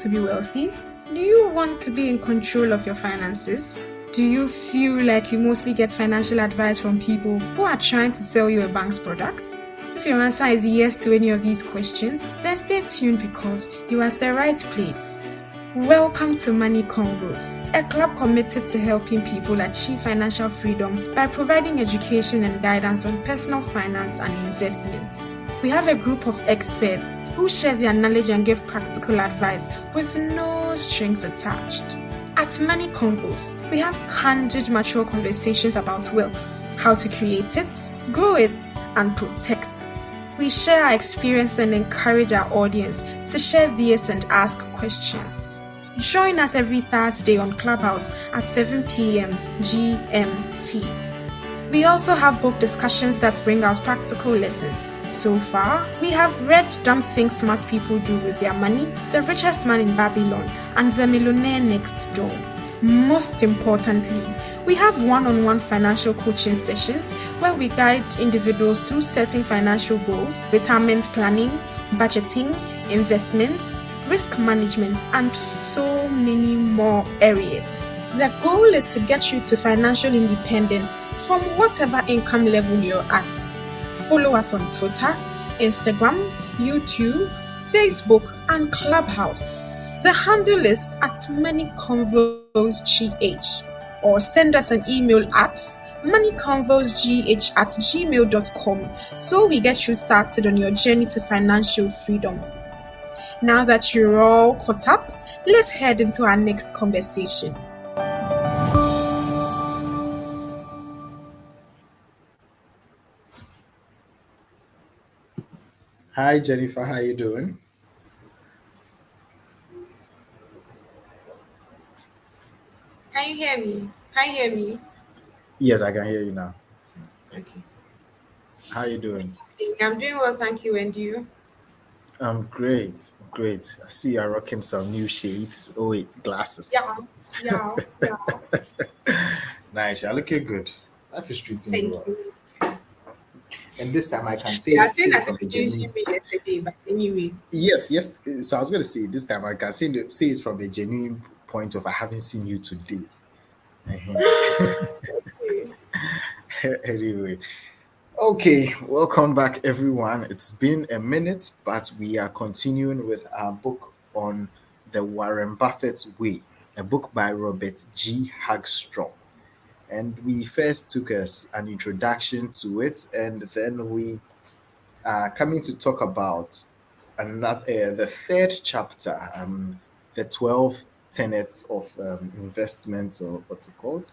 to be wealthy? Do you want to be in control of your finances? Do you feel like you mostly get financial advice from people who are trying to sell you a bank's products? If your answer is yes to any of these questions, then stay tuned because you are at the right place. Welcome to Money Convos, a club committed to helping people achieve financial freedom by providing education and guidance on personal finance and investments. We have a group of experts who share their knowledge and give practical advice with no strings attached. At Money Convos, we have candid, mature conversations about wealth, how to create it, grow it, and protect it. We share our experience and encourage our audience to share theirs and ask questions. Join us every Thursday on Clubhouse at 7 p.m. GMT. We also have book discussions that bring out practical lessons. So far, we have read Dumb Things Smart People Do With Their Money, The Richest Man in Babylon, and The Millionaire Next Door. Most importantly, we have one-on-one financial coaching sessions where we guide individuals through setting financial goals, retirement planning, budgeting, investments, risk management, and so many more areas. The goal is to get you to financial independence from whatever income level you're at. Follow us on Twitter, Instagram, YouTube, Facebook, and Clubhouse. The handle is at Money Convos GH, or send us an email at moneyconvosgh@gmail.com so we get you started on your journey to financial freedom. Now that you're all caught up, let's head into our next conversation. Hi Jennifer, how you doing? Can you hear me? Can you hear me? Yes, I can hear you now. Okay. How you doing? I'm doing well, thank you. And you? I'm great. I see you're rocking some new shades. Oh wait, glasses. Yeah. Nice, you're looking good. Life is treating you Thank well. you. And this time I can You are say saying it that from a you didn't see genuine. me yesterday, but anyway. Yes. So I was gonna say this time I can say it from a genuine point of I haven't seen you today. Anyway. Okay, welcome back, everyone. It's been a minute, but we are continuing with our book on the Warren Buffett Way, a book by Robert G. Hagstrom. And we first took us an introduction to it, and then we are coming to talk about another, the third chapter, the 12 tenets of investments, or what's it called?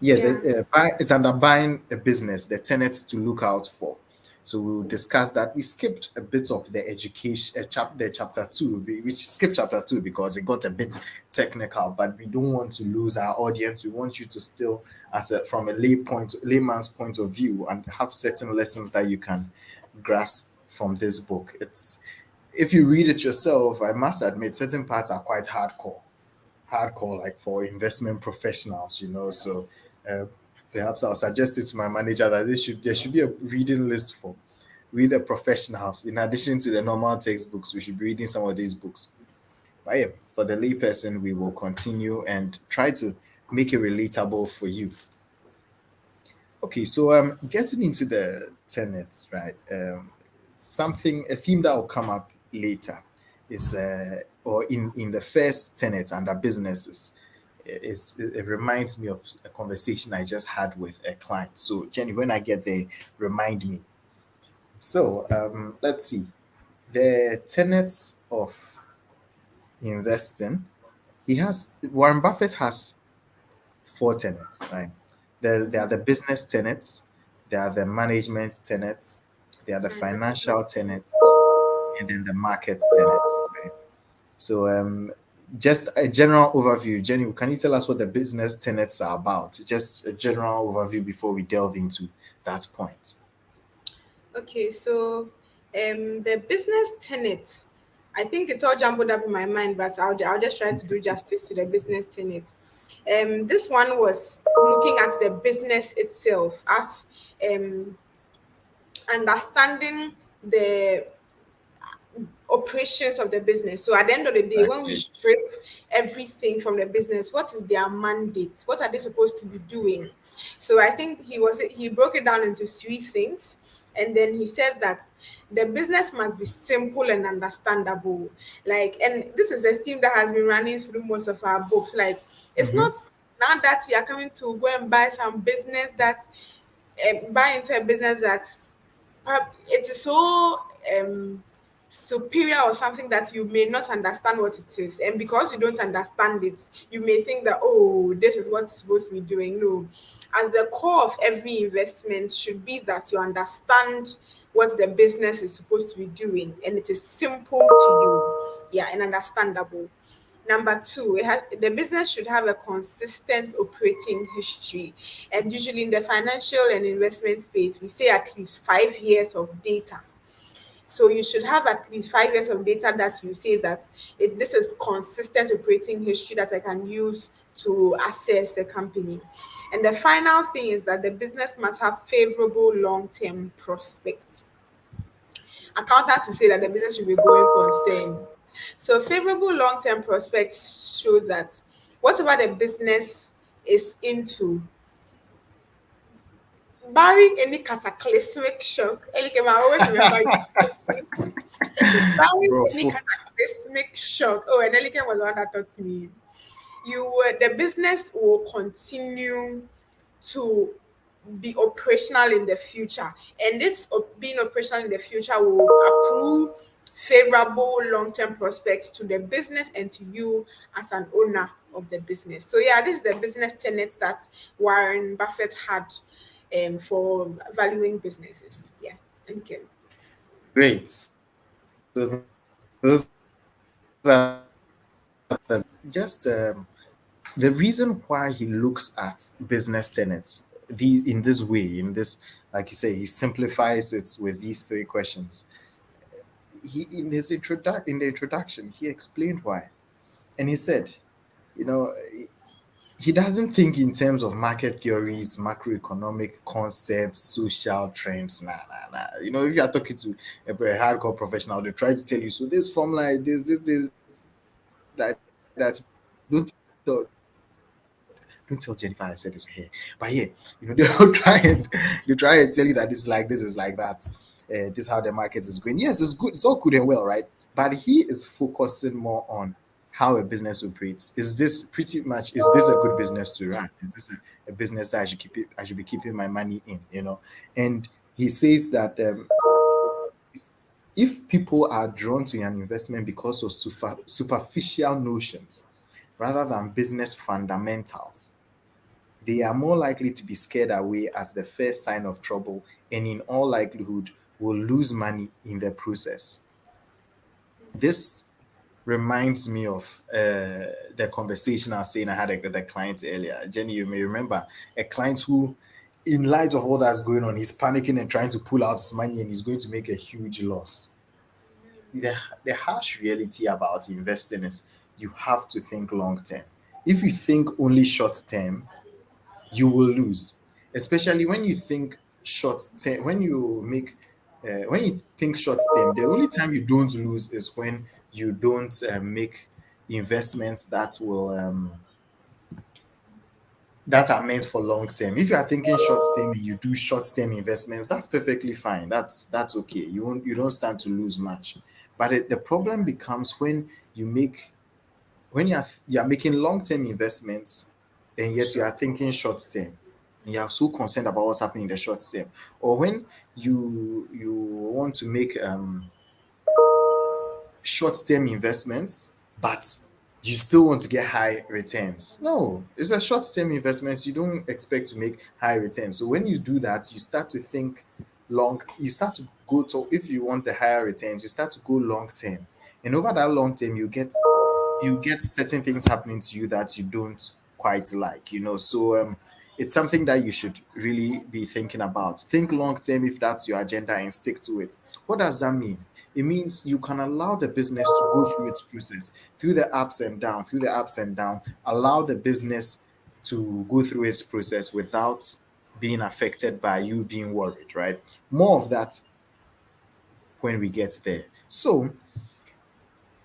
Yeah. It's under buying a business, the tenets to look out for. So we'll discuss that. We skipped a bit of the education chapter two, which skipped chapter two because it got a bit technical, but we don't want to lose our audience. We want you to still, from a layman's point of view, and have certain lessons that you can grasp from this book. It's If you read it yourself, I must admit certain parts are quite hardcore, like for investment professionals, So uh, perhaps I'll suggest it to my manager that there should be a reading list for reader professionals. In addition to the normal textbooks, we should be reading some of these books. But yeah, for the layperson, we will continue and try to make it relatable for you. Okay, so getting into the tenets, right? A theme that will come up later is or in the first tenet under businesses it reminds me of a conversation I just had with a client. So Jenny, when I get there, remind me. So let's see. The tenets of investing. Warren Buffett has four tenets, right? There are the business tenets, there are the management tenets, there are the financial tenets, and then the market tenets. Right? So just a general overview. Jenny, can you tell us what the business tenets are about? Just a general overview before we delve into that point. Okay, so the business tenets, I think it's all jumbled up in my mind, but I'll just try to do justice to the business tenets. This one was looking at the business itself as understanding the operations of the business. So at the end of the day, when we Exactly. strip everything from the business, what is their mandate? What are they supposed to be doing? So I think he broke it down into three things, and then he said that the business must be simple and understandable. Like, and this is a theme that has been running through most of our books. Like, it's Mm-hmm. not now that you are coming to go and buy some business that buy into a business that it is so superior or something that you may not understand what it is, and because you don't understand it, you may think that, oh, this is what's supposed to be doing. No, at the core of every investment should be that you understand what the business is supposed to be doing, and it is simple to you, yeah, and understandable. Number two, the business should have a consistent operating history. And usually in the financial and investment space, we say at least 5 years of data. So you should have at least 5 years of data that you say that this is consistent operating history that I can use to assess the company. And the final thing is that the business must have favorable long-term prospects. Accountants will say that the business should be going concern. So favorable long-term prospects show that whatever the business is into, barring any cataclysmic shock, Elike, I always remember you. Barring Bro, any cataclysmic shock. Oh, and Elike was the one that taught me. The business will continue to be operational in the future, and being operational in the future will accrue favorable long-term prospects to the business and to you as an owner of the business. So yeah, this is the business tenets that Warren Buffett had for valuing businesses. Yeah, thank you. great. So those are just the reason why he looks at business tenants in this way, in this, like you say, he simplifies it with these three questions. He in the introduction, he explained why, and he said, you know, he doesn't think in terms of market theories, macroeconomic concepts, social trends. Nah, nah, nah. If you are talking to a very hardcore professional, they try to tell you, so this formula, this, that. Don't tell Jennifer I said this here. But yeah, they'll try and tell you that this is like this is like that. This is how the market is going. Yes, it's good. It's all good and well, right? But he is focusing more on how a business operates. Is this pretty much? Is this a good business to run? Is this a business that I should keep it? I should be keeping my money in. And he says that if people are drawn to an investment because of superficial notions rather than business fundamentals, they are more likely to be scared away as the first sign of trouble, and in all likelihood will lose money in the process. This reminds me of the conversation I was saying I had with a client earlier. Jenny, you may remember a client who, in light of all that's going on, he's panicking and trying to pull out his money and he's going to make a huge loss. The harsh reality about investing is you have to think long term. If you think only short term, you will lose, especially when you think short term. When you think short term, the only time you don't lose is when you don't make investments that are meant for long term. If you are thinking short term, you do short term investments, that's perfectly fine. That's okay. You don't stand to lose much. But the problem becomes when you are making long term investments, and yet you Sure. are thinking short term, and you are so concerned about what's happening in the short term, or when you want to make short term investments, but you still want to get high returns. No, it's a short term investments. You don't expect to make high returns. So when you do that, you start to think long. You start to go to, if you want the higher returns, you start to go long term, and over that long term, you get certain things happening to you that you don't quite like. So it's something that you should really be thinking about. Think long term if that's your agenda, and stick to it. What does that mean? It means you can allow the business to go through its process, through the ups and down, allow the business to go through its process without being affected by you being worried, right? More of that when we get there. So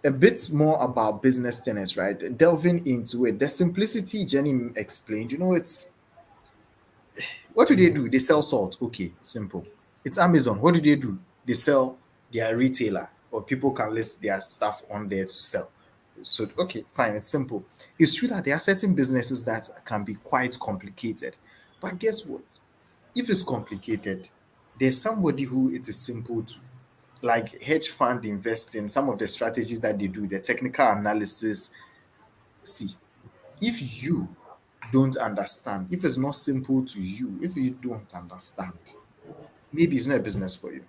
a bit more about business tenets, right? Delving into it, the simplicity Jenny explained, it's what do they do? They sell salt. Okay, simple. It's Amazon. What do they do? They sell their retailer, or people can list their stuff on there to sell. So, okay, fine. It's simple. It's true that there are certain businesses that can be quite complicated. But guess what? If it's complicated, there's somebody who it is simple to. Like hedge fund investing, some of the strategies that they do, the technical analysis. See, if you don't understand, if it's not simple to you, if you don't understand, maybe it's not a business for you.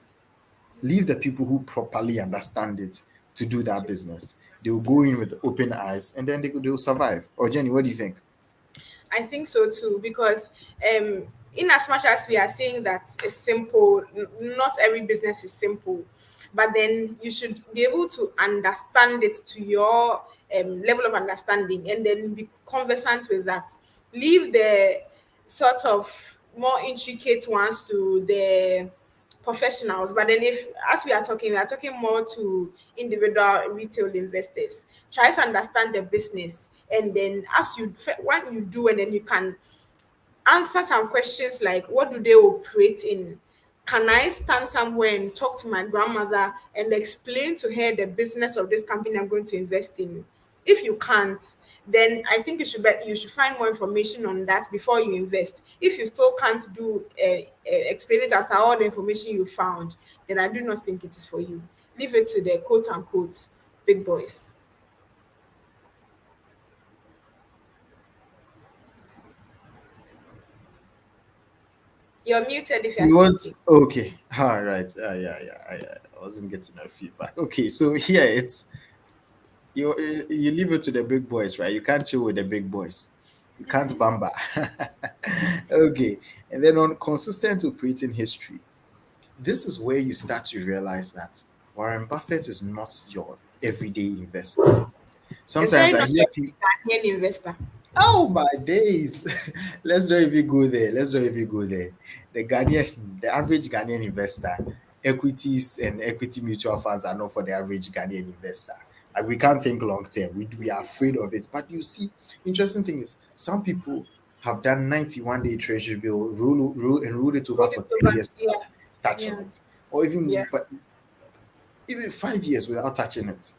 Leave the people who properly understand it to do that business. They will go in with open eyes and then they will survive. Or Jenny, what do you think? I think so too, because in as much as we are saying that it's simple, not every business is simple, but then you should be able to understand it to your level of understanding, and then be conversant with that. Leave the sort of more intricate ones to the professionals. But then, if as we are talking more to individual retail investors. Try to understand the business, and then as you when you do, and then you can answer some questions like, what do they operate in? Can I stand somewhere and talk to my grandmother and explain to her the business of this company I'm going to invest in? If you can't, then I think you should find more information on that before you invest. If you still can't do explain it after all the information you found, then I do not think it is for you. Leave it to the quote unquote big boys. You're muted if you're You want speaking. okay. All right. Yeah, yeah, I wasn't getting no feedback. Okay, so here it's you leave it to the big boys, right? You can't chill with the big boys. You can't bamba. Okay. And then on consistent operating history, this is where you start to realize that Warren Buffett is not your everyday investor. It's Sometimes very I not hear people, a Ghanaian investor. oh my days, let's not even go there. Let's not even go there. The average Ghanaian investor, equities and equity mutual funds are not for the average Ghanaian investor. Like we can't think long term. We are afraid of it. But you see, interesting thing is some people have done 91-day treasury bill, and rolled it over Roll it for over. 3 years Yeah, without touching yeah, it. Or yeah. even 5 years without touching it.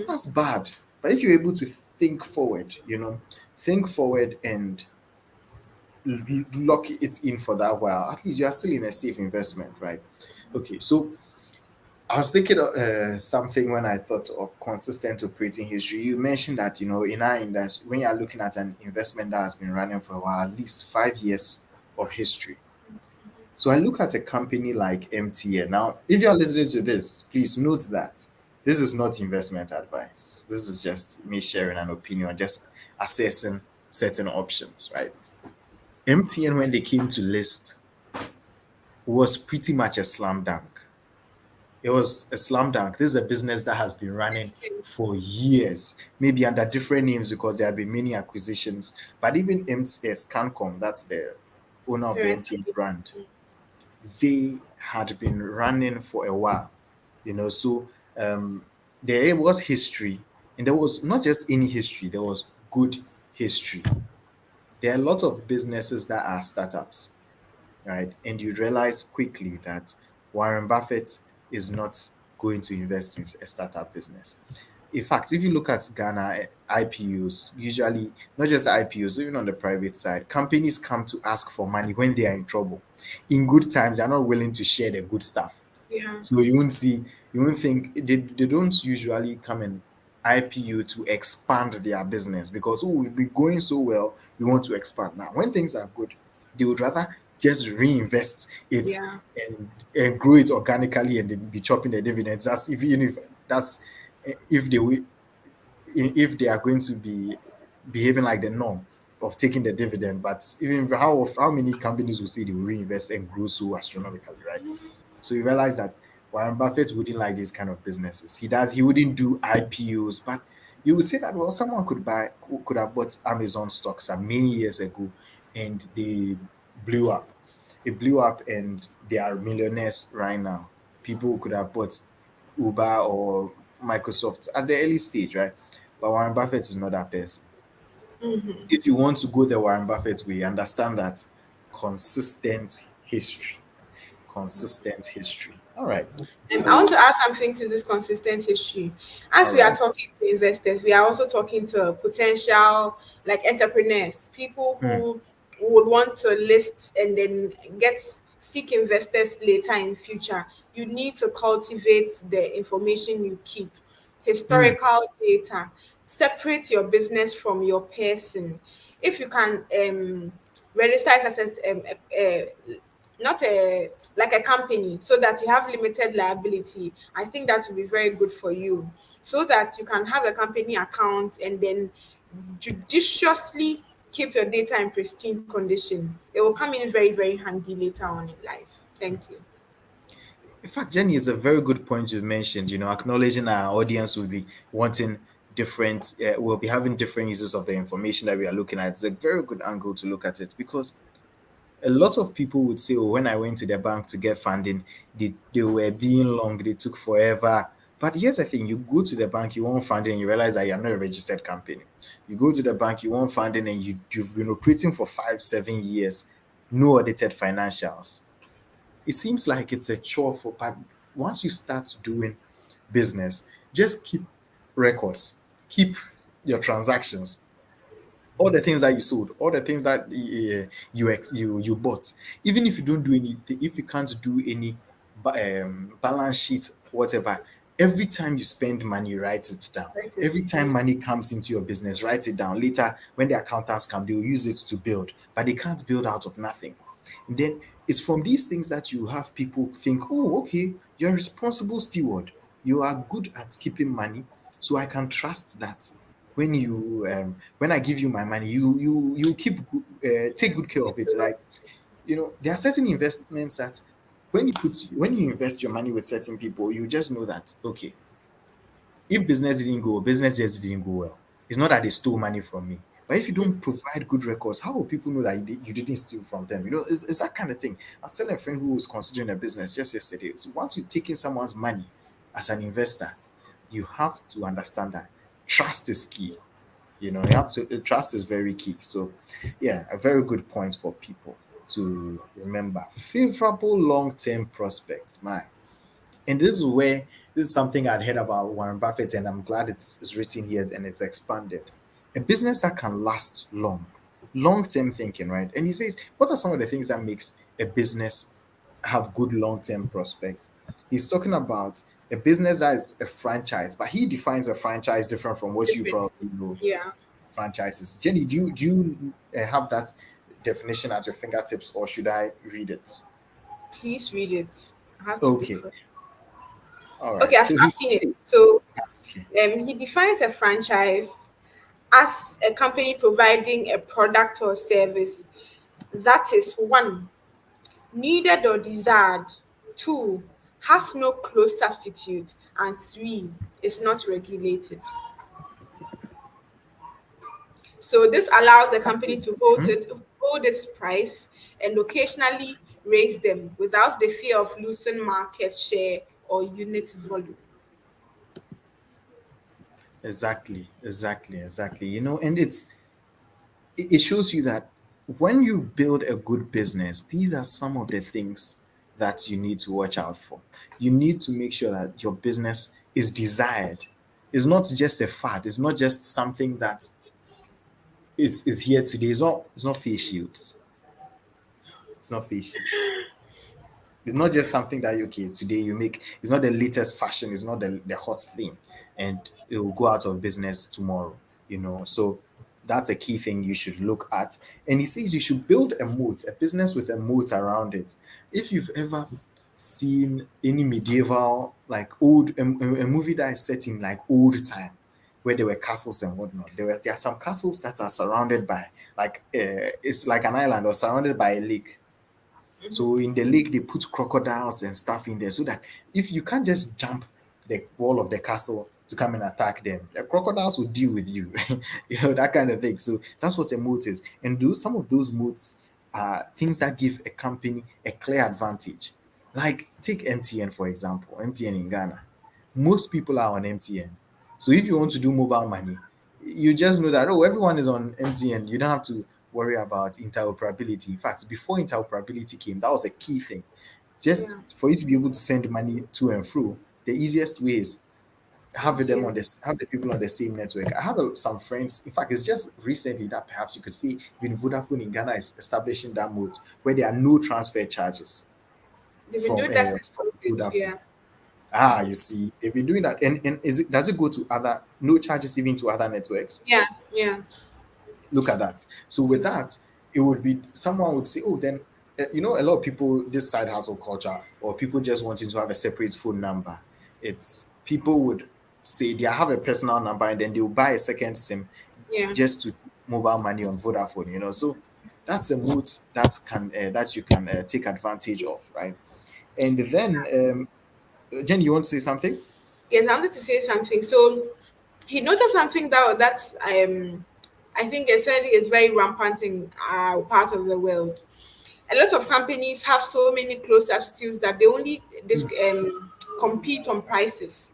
That's bad. But if you're able to think forward, think forward and lock it in for that while, at least you are still in a safe investment, right? Okay, so I was thinking of something when I thought of consistent operating history. You mentioned that, in our industry, when you're looking at an investment that has been running for a while, at least 5 years of history. So I look at a company like MTN. Now, if you're listening to this, please note that this is not investment advice. This is just me sharing an opinion, just assessing certain options, right? MTN, when they came to list, was pretty much a slam dunk. It was a slam dunk. This is a business that has been running Okay. for years, maybe under different names because there have been many acquisitions. But even MTS Cancom, that's the owner of the Parent MTN company. brand, they had been running for a while, so there was history, and there was not just any history, there was good history. There are a lot of businesses that are startups, right? And you realize quickly that Warren Buffett is not going to invest in a startup business. In fact, if you look at Ghana IPOs, usually not just IPOs, even on the private side, companies come to ask for money when they are in trouble. In good times, they're not willing to share the good stuff. Yeah, So you won't think they don't usually come in IPO to expand their business because, oh, we've been going so well, we want to expand. Now, when things are good, they would rather just reinvest it yeah. and grow it organically and then be chopping the dividends. That's if that's if they will if they are going to be behaving like the norm of taking the dividend. But even how many companies will say they will reinvest and grow so astronomically, right? So you realize that Warren Buffett wouldn't like these kind of businesses. He wouldn't do IPOs, but you would say that well, someone could have bought Amazon stocks some many years ago and they blew up. It blew up and they are millionaires right now. People could have bought Uber or Microsoft at the early stage, right? But Warren Buffett is not that person. If you want to go the Warren Buffett way, understand that consistent history, consistent history. All right. I want So, to add something to this consistent history. As all we are right. talking to investors, we are also talking to potential like entrepreneurs, people Hmm. who would want to list and then get seek investors later in future. You need to cultivate the information you keep, Hmm. historical data, separate your business from your person. If you can register it as not a like a company so that you have limited liability, I think that will be very good for you, so that you can have a company account and then judiciously keep your data in pristine condition. It will come in very very handy later on in life. Thank you. In fact, Jenny, is a very good point you mentioned. Acknowledging our audience will be wanting different, we'll be having different uses of the information that we are looking at. It's a very good angle to look at it because a lot of people would say, oh, when I went to the bank to get funding, they were being long, they took forever. But here's the thing, you go to the bank, you want funding, and you realize that you're not a registered company. You go to the bank, you want funding, and you've been operating for 5, 7 years, no audited financials. It seems like it's a chore but once you start doing business, just keep records, keep your transactions, all the things that you sold, all the things that you bought. Even if you don't do anything, if you can't do any balance sheet, whatever, every time you spend money, write it down. Thank you. Every time money comes into your business, write it down. Later, when the accountants come, they'll use it to build, but they can't build out of nothing. And then it's from these things that you have people think, oh, okay, you're a responsible steward. You are good at keeping money, so I can trust that when I give you my money, you take good care of it. Like, there are certain investments that when you invest your money with certain people, you just know that, okay, if business just didn't go well. It's not that they stole money from me. But if you don't provide good records, how will people know that you didn't steal from them? It's that kind of thing. I was telling a friend who was considering a business just yesterday. So once you take in someone's money as an investor, you have to understand that trust is key. You have to trust is very key. So, yeah, a very good point for people to remember. Favorable long-term prospects, man. And this is something I'd heard about Warren Buffett, and I'm glad it's written here and it's expanded. A business that can last long-term thinking, right? And he says, what are some of the things that makes a business have good long-term prospects? He's talking about a business that is a franchise, but he defines a franchise different from what you Different. probably know Yeah. franchises. Jenny, do you have that definition at your fingertips, or should I read it? Please read it. I have to look Okay, for it. all Okay, right. So I've he seen it. says, So okay. he defines a franchise as a company providing a product or service that is one, needed or desired, two, has no close substitute, and three, is not regulated. So this allows the company to hold its price and occasionally raise them without the fear of losing market share or unit volume. Exactly. And it shows you that when you build a good business, these are some of the things that you need to watch out for. You need to make sure that your business is desired. It's not just a fad. It's not just something that is here today. It's not face shields. It's not face shields. It's not just something that okay today you make. It's not the latest fashion. It's not the hot thing, and it will go out of business tomorrow. So that's a key thing you should look at. And he says you should build a business with a moat around it. If you've ever seen any medieval like a movie that is set in like old time, where there were castles and whatnot, there are some castles that are surrounded by like it's like an island or surrounded by a lake. So in the lake, they put crocodiles and stuff in there so that if you can't just jump the wall of the castle to come and attack them, the crocodiles will deal with you, that kind of thing. So that's what a moat is. And some of those moats are things that give a company a clear advantage. Like take MTN, for example, MTN in Ghana. most people are on MTN. So if you want to do mobile money, you just know that, oh, everyone is on MTN. You don't have to worry about interoperability. In fact, before interoperability came, that was a key thing. Just Yeah. for you to be able to send money to and fro, the easiest way is MTN. have the people on the same network. I have some friends. In fact, it's just recently that perhaps you could see even Vodafone in Ghana is establishing that mode where there are no transfer charges They've been doing that since from COVID. Vodafone. Yeah. Ah, you see, they've been doing that. And does it go to other, no charges even to other networks? Yeah. Yeah. Look at that. So with that, it would be, someone would say, oh, then a lot of people, this side hustle culture, or people just wanting to have a separate phone number. It's people would say they have a personal number and then they'll buy a second SIM Yeah. just to take mobile money on Vodafone. So that's a mode that you can take advantage of, right? And then, Jen, you want to say something? Yes, I wanted to say something. So he noticed something that's I think especially is very rampant in our part of the world. A lot of companies have so many close substitutes that they only compete on prices.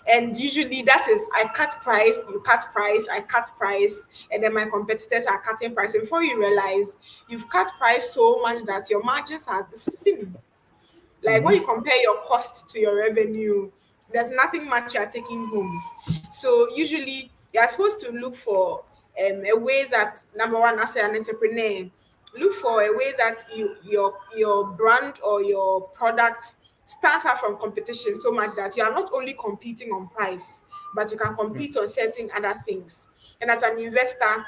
And usually that is I cut price, you cut price, I cut price, and then my competitors are cutting price. And before you realize, you've cut price so much that your margins are the same. Like when Mm-hmm. you compare your cost to your revenue, there's nothing much you're taking home. So usually you're supposed to look for a way that, number one, as an entrepreneur, look for a way that your brand or your product stands out from competition so much that you are not only competing on price, but you can compete on certain other things. And as an investor,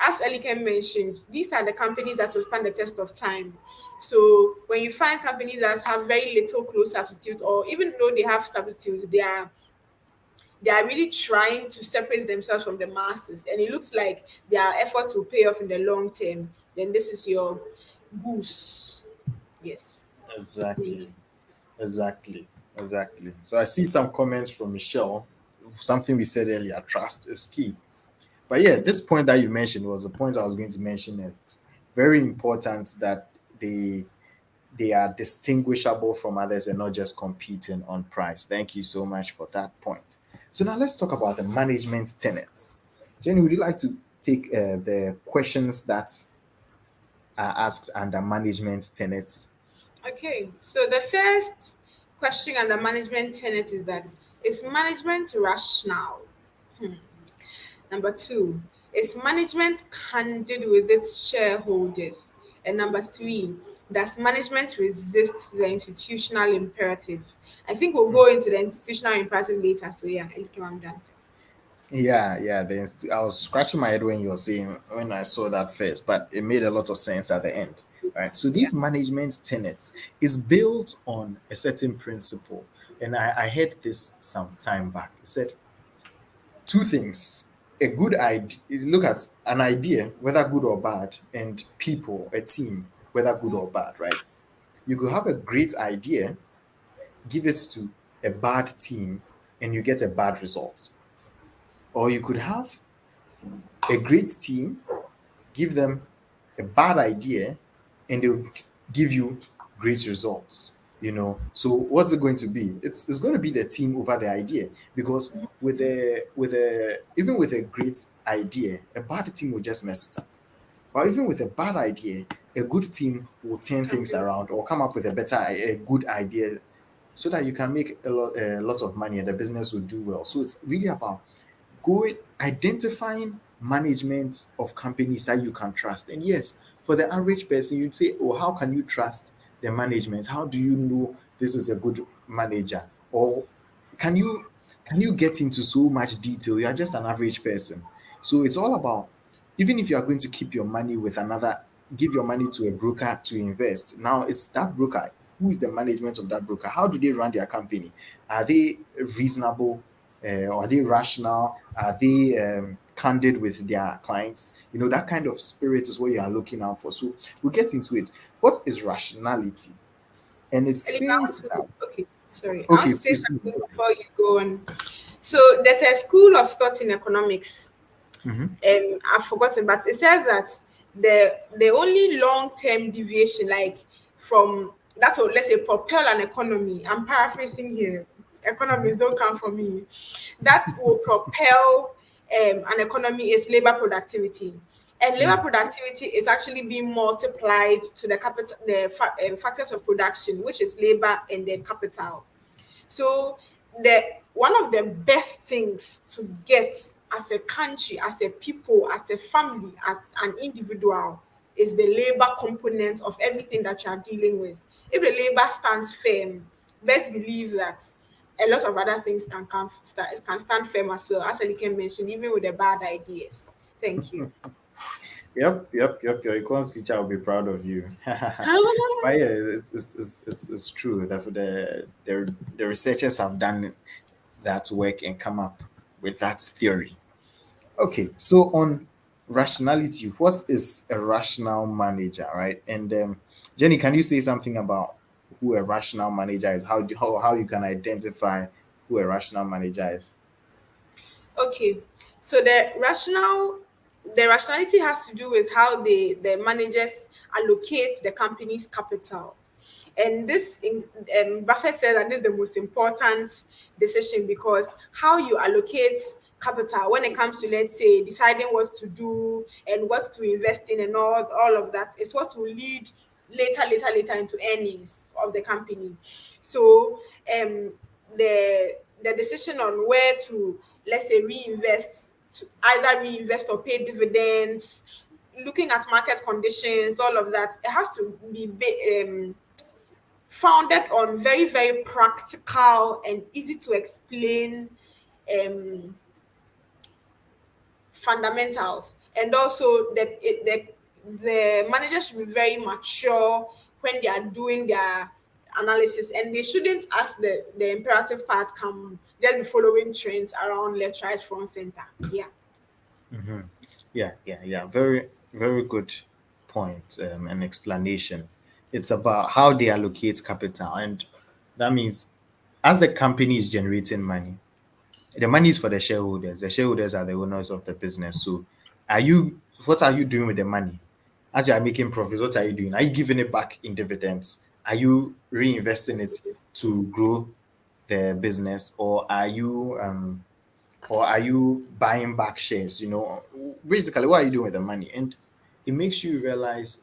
as Elikem mentioned, these are the companies that will stand the test of time. So when you find companies that have very little close substitute, or even though they have substitutes, they are really trying to separate themselves from the masses, and it looks like their effort will pay off in the long term. Then this is your goose. Yes. Exactly. Exactly. Exactly. So I see some comments from Michelle. Something we said earlier, trust is key. But yeah, this point that you mentioned was the point I was going to mention. It's very important that they are distinguishable from others and not just competing on price. Thank you so much for that point. So now let's talk about the management tenets. Jenny, would you like to take the questions that are asked under management tenets? Okay. So the first question under management tenet is that, is management rational? Number two, is management candid with its shareholders? And number three, does management resist the institutional imperative? I think we'll go into the institutional imperative later. So yeah, I'm done. Yeah, yeah. I was scratching my head when you were saying when I saw that first, but it made a lot of sense at the end. Right. So Yeah. these management tenets is built on a certain principle. And I heard this some time back. It said two things. A good idea, look at an idea, whether good or bad, and people, a team, whether good or bad, right? You could have a great idea, give it to a bad team, and you get a bad result. Or you could have a great team, give them a bad idea, and they'll give you great results. So what's it going to be? It's going to be the team over the idea, because with a even with a great idea, a bad team will just mess it up. But even with a bad idea, a good team will turn things Okay. around or come up with a good idea, so that you can make a lot of money and the business will do well. So it's really about going identifying management of companies that you can trust. And yes, for the average person, you'd say, oh, how can you trust the management? How do you know this is a good manager? Or can you can you get into so much detail? You are just an average person. So it's all about, even if you are going to keep your money with another, give your money to a broker to invest. Now it's that broker. Who is the management of that broker? How do they run their company? Are they reasonable? Are they rational? Are they candid with their clients? That kind of spirit is what you are looking out for. So we'll get into it. What is rationality? And it Elika, I want says to, that, okay, sorry. I want okay, to say please. something before you go on. So there's a school of thought in economics. Mhm. I've forgotten, but it says that the only long-term deviation, like from that will, let's say, propel an economy. I'm paraphrasing here. economists don't come for me, that will propel an economy is labor productivity. And labor productivity is actually being multiplied to the capital, factors of production, which is labor and then capital. So the one of the best things to get as a country, as a people, as a family, as an individual is the labor component of everything that you are dealing with. If the labor stands firm, best believe that a lot of other things can stand firm as well, as Elike mentioned, even with the bad ideas. Thank you. Yep. Your econs teacher will be proud of you. But yeah, it's true that the researchers have done that work and come up with that theory. Okay, so on rationality, what is a rational manager, right? And Jenny, can you say something about who a rational manager is? How you can identify who a rational manager is? Okay, so the rationality has to do with how the managers allocate the company's capital. And Buffett says that this is the most important decision, because how you allocate capital when it comes to, let's say, deciding what to do and what to invest in and all of that is what will lead later into earnings of the company. So the decision on where to, let's say, reinvest, to either reinvest or pay dividends, looking at market conditions, all of that, it has to be founded on very practical and easy to explain um, fundamentals. And also the managers should be very mature when they are doing their analysis, and they shouldn't, as the imperative part, come just be following trends around left, right, front, center. Yeah. Yeah. Very good point and explanation. It's about how they allocate capital, and that means as the company is generating money, the money is for the shareholders. The shareholders are the owners of the business. So, what are you doing with the money? As you are making profits, what are you doing? Are you giving it back in dividends? Are you reinvesting it to grow the business, or are you buying back shares? Basically, what are you doing with the money? And it makes you realize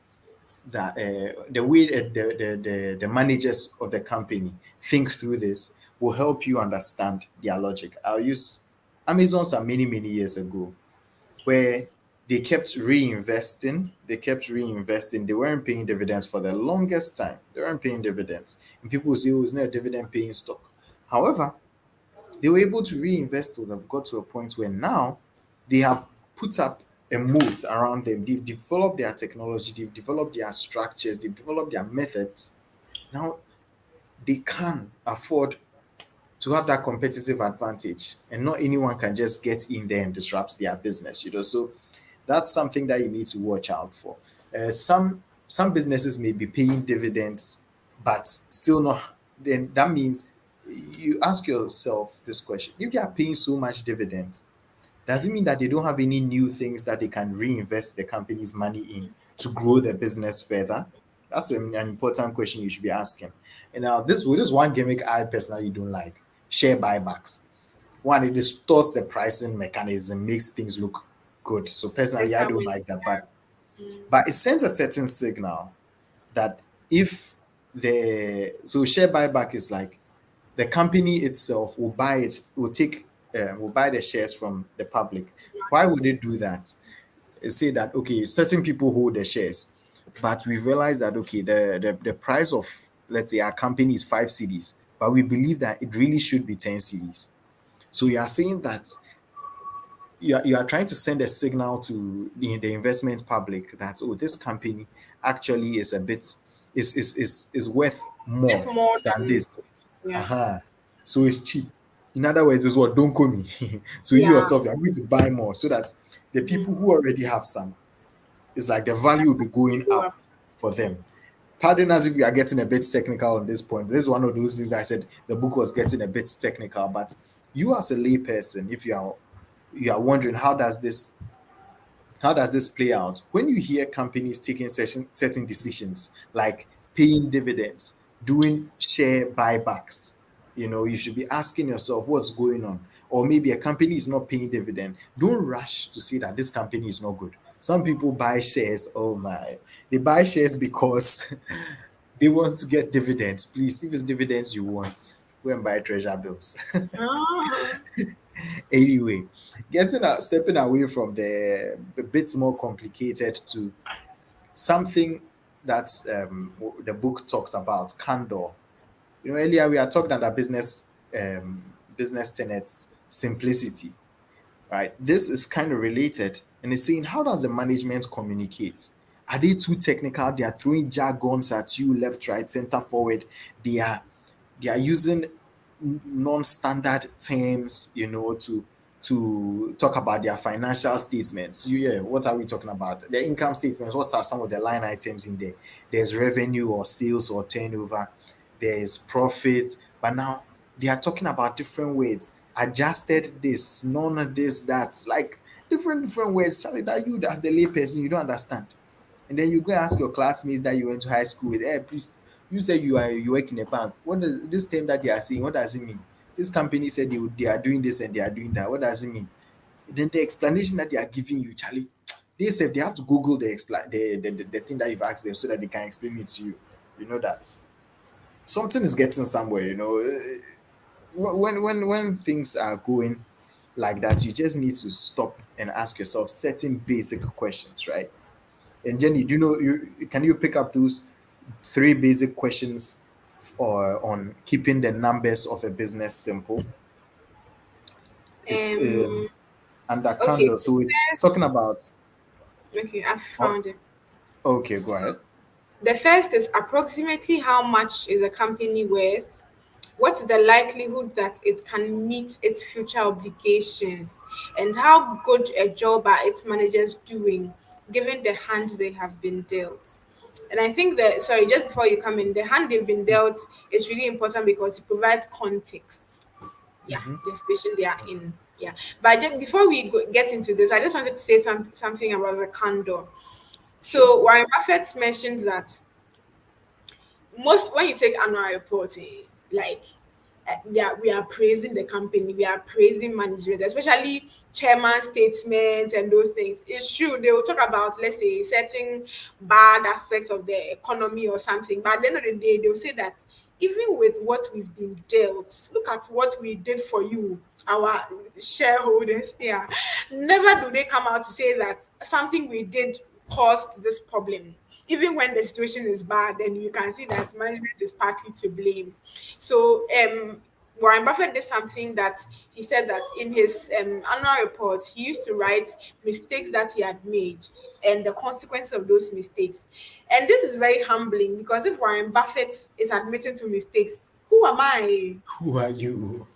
that the way the managers of the company think through this will help you understand their logic. I'll use Amazon's many years ago, where they kept reinvesting. They weren't paying dividends for the longest time. They weren't paying dividends, and people will say, "Oh, it's not a dividend paying stock." However, they were able to reinvest till they got to a point where now they have put up a moat around them. They've developed their technology, they've developed their structures, they've developed their methods. Now they can afford to have that competitive advantage, and not anyone can just get in there and disrupt their business. So that's something that you need to watch out for. Some businesses may be paying dividends, but still not. Then that means you ask yourself this question: if they are paying so much dividends, does it mean that they don't have any new things that they can reinvest the company's money in to grow their business further? That's an important question you should be asking. And now this one gimmick I personally don't like: share buybacks. One, it distorts the pricing mechanism, makes things look good. So personally, I don't like that. But it sends a certain signal that if the share buyback is like the company itself will buy the shares from the public. Why would they do that? Say that, okay, certain people hold the shares, but we've realized that, okay, the price of, let's say, our company is 5 cedis, but we believe that it really should be 10 cedis. So you are saying that you are trying to send a signal to the investment public that, oh, this company actually is a bit is worth It's more more than than, this. yeah. Uh-huh. So it's cheap. In other words, it's what, don't call me. So you Yeah. yourself, you're going to buy more so that the people who already have some, it's like the value will be going Go up up. for them. Pardon us if we are getting a bit technical on this point. This is one of those things I said the book was getting a bit technical, but you as a layperson, if you are wondering how does this play out when you hear companies taking certain decisions like paying dividends, doing share buybacks. You should be asking yourself what's going on. Or maybe a company is not paying dividend. Don't rush to say that this company is not good. Some people buy shares. Oh my, they buy shares because they want to get dividends. Please, if it's dividends you want, go and buy treasure bills. Ah. Anyway, stepping away from the a bit more complicated to something that the book talks about, candor. Earlier we are talking about business tenets, simplicity, right? This is kind of related, and it's saying, how does the management communicate? Are they too technical? They are throwing jargons at you, left, right, center, forward. They are using non-standard terms, to talk about their financial statements. Yeah, what are we talking about? The income statements. What are some of the line items in there? There's revenue or sales or turnover. There's profit. But now they are talking about different words. Adjusted this, none of this, that. Like different words. Charlie, that you as the layperson, you don't understand. And then you go and ask your classmates that you went to high school with, hey, please, you say you work in a bank. What does this term that they are saying? What does it mean? This company said they are doing this and they are doing that. What does it mean? Then the explanation that they are giving you, Charlie, they say they have to Google the thing that you've asked them so that they can explain it to you. You know that something is getting somewhere. When things are going like that, you just need to stop and ask yourself certain basic questions, right? And Jenny, do you know can you pick up those three basic questions or on keeping the numbers of a business simple? It's Um. under Okay. candle, so it's talking about. Okay. I Oh, found it. okay, go So ahead. the first is approximately how much is a company worth? What is the likelihood that it can meet its future obligations? And how good a job are its managers doing given the hand they have been dealt? And I think that, sorry, just before you come in, the hand they've been dealt is really important because it provides context. Yeah, Hmm. the situation they are in. Yeah. But just before we get into this, I just wanted to say something about the candor. Sure. So Warren Buffett mentioned that most when you take annual reporting, like yeah, we are praising the company, we are praising management, especially chairman statements and those things. It's true, they will talk about, let's say, certain bad aspects of the economy or something, but at the end of the day, they'll say that even with what we've been dealt, look at what we did for you, our shareholders here. Never do they come out to say that something we did caused this problem. Even when the situation is bad, then you can see that management is partly to blame. So Warren Buffett did something that he said that in his annual report, he used to write mistakes that he had made and the consequences of those mistakes. And this is very humbling because if Warren Buffett is admitting to mistakes, who am I? Who are you?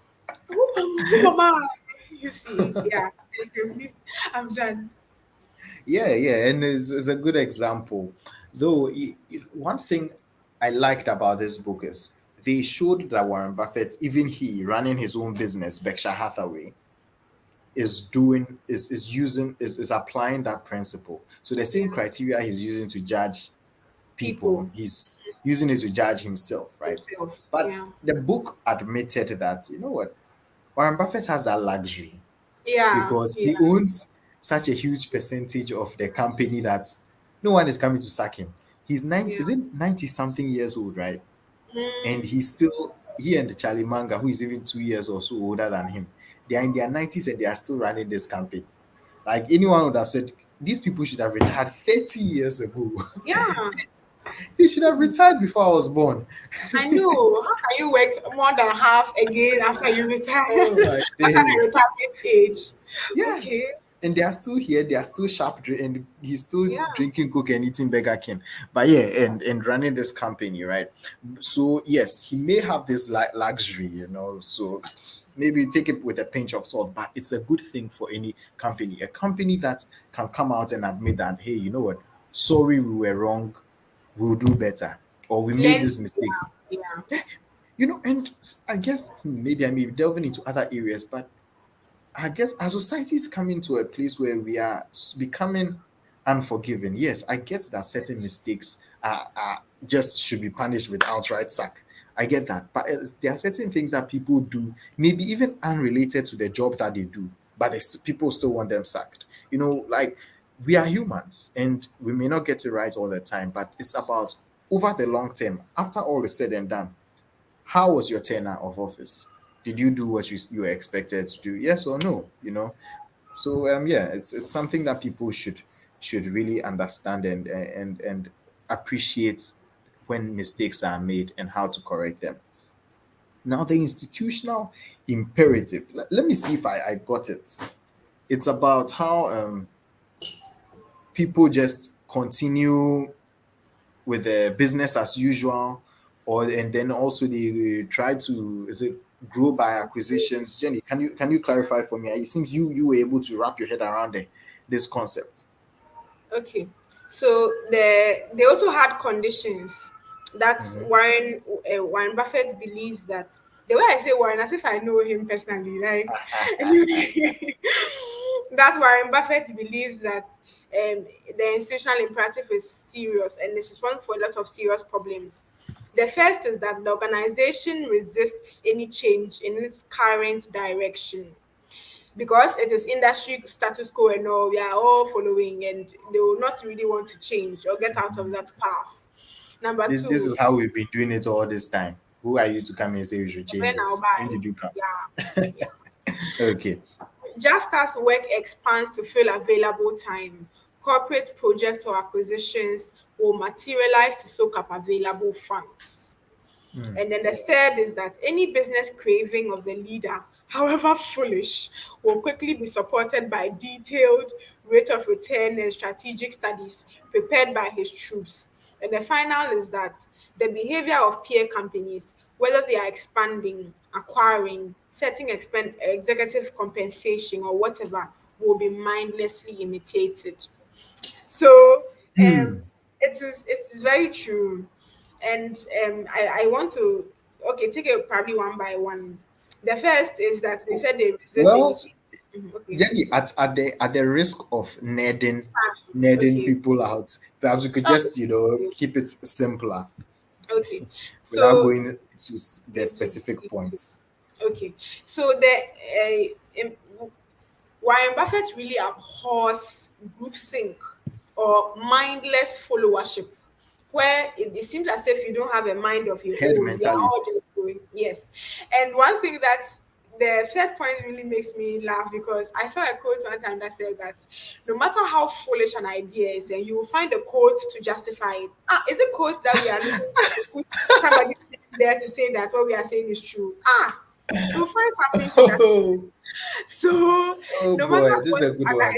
Who am I? You see, yeah. I'm done. Yeah, yeah, and it's a good example. Though one thing I liked about this book is they showed that Warren Buffett, even he running his own business, Berkshire Hathaway, is applying that principle. So the Yeah, same criteria he's using to judge people, people he's using it to judge himself, right? himself. But Yeah, the book admitted that, you know what, Warren Buffett has that luxury yeah, because yeah, he owns such a huge percentage of the company that no one is coming to sack him. He's yeah. is it 90 something years old, right? And Mm, he and Charlie Manga, who is even 2 years or so older than him, they are in their 90s and they are still running this company. Like anyone would have said, these people should have retired 30 years ago. yeah. They should have retired before I was born. I know. How can you work more than half again after you retire? Oh my After the days. retirement age. Yeah. Okay. And they are still here, they are still sharp, and he's still Yeah. drinking coke and eating Burger King. But yeah, and running this company, right? So yes, he may have this luxury, so maybe take it with a pinch of salt, but it's a good thing for any company. A company that can come out and admit that, hey, you know what? Sorry, we were wrong. We'll do better. Or we made Learn. this mistake. Yeah. And I guess maybe I may be delving into other areas, but I guess our society is coming to a place where we are becoming unforgiving. Yes, I get that certain mistakes just should be punished with outright sack. I get that. But there are certain things that people do, maybe even unrelated to the job that they do, but people still want them sacked. Like, we are humans and we may not get it right all the time, but it's about over the long term, after all is said and done, how was your tenure of office? Did you do what you were expected to do? Yes or no? So yeah, it's something that people should really understand and appreciate when mistakes are made and how to correct them. Now, the institutional imperative. Let me see if I got it. It's about how people just continue with the business as usual, and then also they try to, is it grow by acquisitions? Jenny, can you clarify for me? It seems you were able to wrap your head around this concept. Okay, so they also had conditions that Mhm. Warren Buffett believes that, the way I say Warren, as if I know him personally, like anyway, that Warren Buffett believes that the institutional imperative is serious and is responsible for a lot of serious problems. The first is that the organization resists any change in its current direction, because it is industry status quo and all, we are all following, and they will not really want to change or get out of that path. Number This two, is how we've been doing it all this time. Who are you to come and say we should change when it? I'll When buy, did you come? yeah, yeah. Okay. Just as work expands to fill available time, corporate projects or acquisitions will materialize to soak up available funds. Mm. And then the third is that any business craving of the leader, however foolish, will quickly be supported by detailed rate of return and strategic studies prepared by his troops. And the final is that the behavior of peer companies, whether they are expanding, acquiring, setting executive compensation, or whatever, will be mindlessly imitated. So Hmm. it is very true, and I want to, okay, take it probably one by one. The first is that they said they resist any Well, change. Mhm, okay, Jenny, at the risk of fine. nerding Okay. people out, perhaps we could Oh, just keep it simpler okay. without So going to the specific points. okay. So Warren Buffett really abhors groupthink or mindless followership, where it seems as if you don't have a mind of your Head own. We are all mentality. just going. Yes. And one thing that the third point really makes me laugh, because I saw a quote one time that said that no matter how foolish an idea is, and you will find a quote to justify it. Ah, is it quote that we are looking for to put somebody there to say that what we are saying is true? Ah, you'll find something to justify. Oh, So oh no matter boy, this is what a good an one.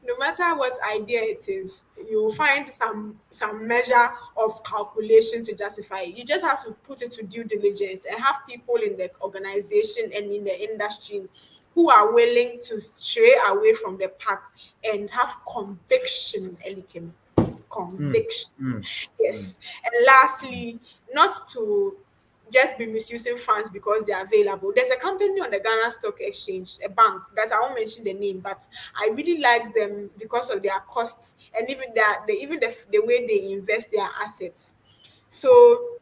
no matter what idea it is, you will find some measure of calculation to justify it. You just have to put it to due diligence and have people in the organization and in the industry who are willing to stray away from the pack and have conviction, Elikim. Mm, Conviction. mm, mm. Yes. And lastly, not to just be misusing funds because they are available. There's a company on the Ghana Stock Exchange, a bank that I won't mention the name, but I really like them because of their costs and even the way they invest their assets. So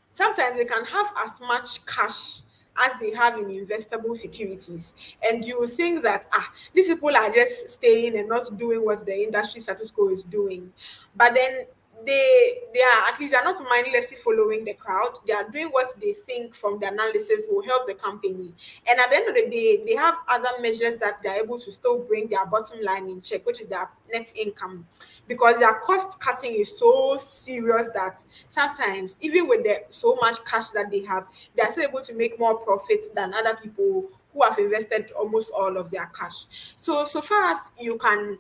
sometimes they can have as much cash as they have in investable securities, and you will think that these people are just staying and not doing what the industry status quo is doing, but then they are, at least they're not mindlessly following the crowd. They are doing what they think from the analysis will help the company, and at the end of the day they have other measures that they're able to still bring their bottom line in check, which is their net income, because their cost cutting is so serious that sometimes even with the so much cash that they have, they're still able to make more profits than other people who have invested almost all of their cash. So far as you can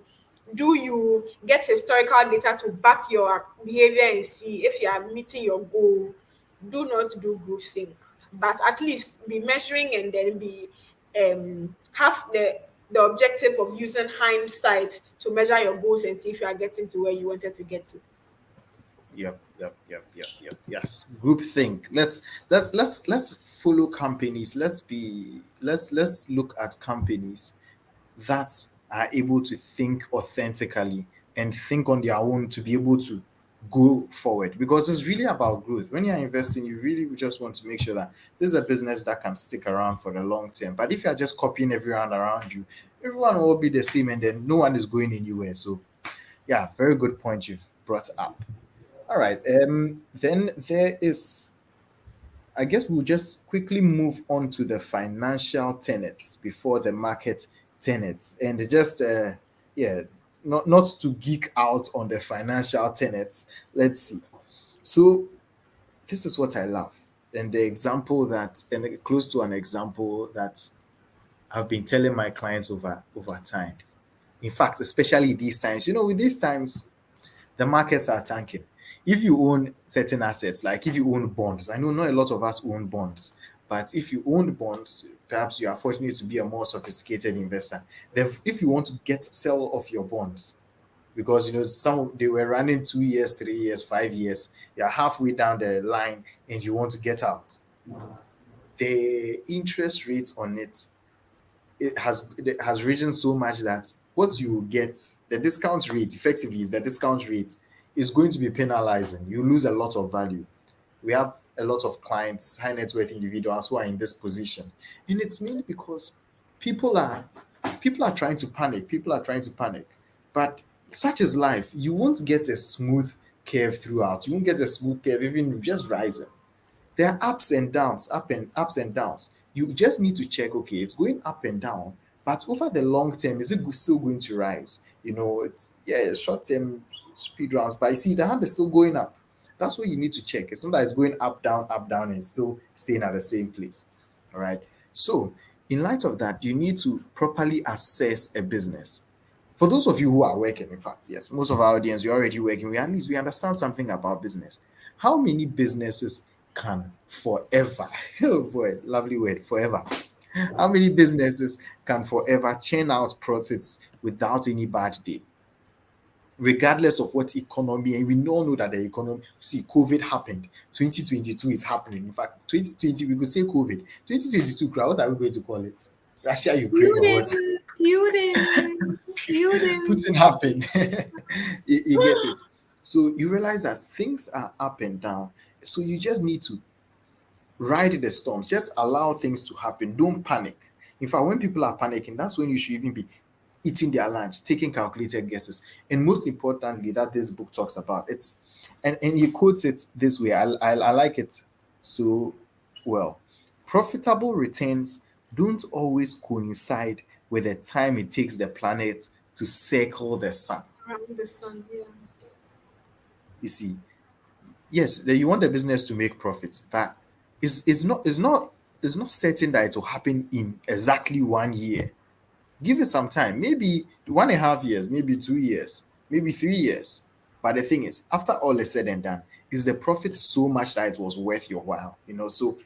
do, you get historical data to back your behavior and see if you are meeting your goal. Do not do group sync, but at least be measuring and then be have the objective of using hindsight to measure your goals and see if you are getting to where you wanted to get to. Yep. Yes. Group think. Let's follow companies. Let's look at companies that are able to think authentically and think on their own to be able to go forward, because it's really about growth. When you're investing, you really just want to make sure that this is a business that can stick around for the long term. But if you're just copying everyone around you, everyone will be the same and then no one is going anywhere. So yeah, very good point you've brought up. All right. Then there is, I guess we'll just quickly move on to the financial tenets before the market tenets. And just yeah, not to geek out on the financial tenets. Let's see. So this is what I love. And the example that, and close to an example that I've been telling my clients over time. In fact, especially these times, with these times, the markets are tanking. If you own certain assets, like if you own bonds, I know not a lot of us own bonds, but if you own bonds, perhaps you are fortunate to be a more sophisticated investor. Then, if you want to sell off your bonds, because some they were running 2 years, 3 years, 5 years, you're halfway down the line and you want to get out. The interest rate on it has risen so much that what you get, the discount rate effectively is the discount rate is going to be penalizing. You lose a lot of value. We have a lot of clients, high net worth individuals who are in this position. And it's mainly because people are people are trying to panic. People are trying to panic. But such is life. You won't get a smooth curve throughout. You won't get a smooth curve even just rising. There are ups and downs, ups and downs. You just need to check, okay, it's going up and down, but over the long term, is it still going to rise? It's short term speed rounds, but you see the hand is still going up. That's what you need to check. It's not that it's going up, down, and still staying at the same place. All right. So, in light of that, you need to properly assess a business. For those of you who are working, in fact, yes, most of our audience, you're already working. We at least we understand something about business. How many businesses can forever, oh boy, lovely word, forever. How many businesses can forever churn out profits without any bad day? Regardless of what economy, and we all know that the economy, see, COVID happened, 2022 is happening. In fact, 2020, we could say COVID. 2022, what are we going to call it? Russia, Ukraine, or what? Feuding, feuding. Putin happened. You get it. So you realize that things are up and down. So you just need to ride the storms. Just allow things to happen. Don't panic. In fact, when people are panicking, that's when you should even be eating their lunch, taking calculated guesses. And most importantly, that this book talks about it's and he quotes it this way. I like it so well. Profitable returns don't always coincide with the time it takes the planet to circle the sun. Around the sun, yeah. You see, yes, you want the business to make profits, but it's not certain that it will happen in exactly 1 year. Give it some time, maybe 1.5 years, maybe 2 years, maybe 3 years. But the thing is, after all is said and done, is the profit so much that it was worth your while? So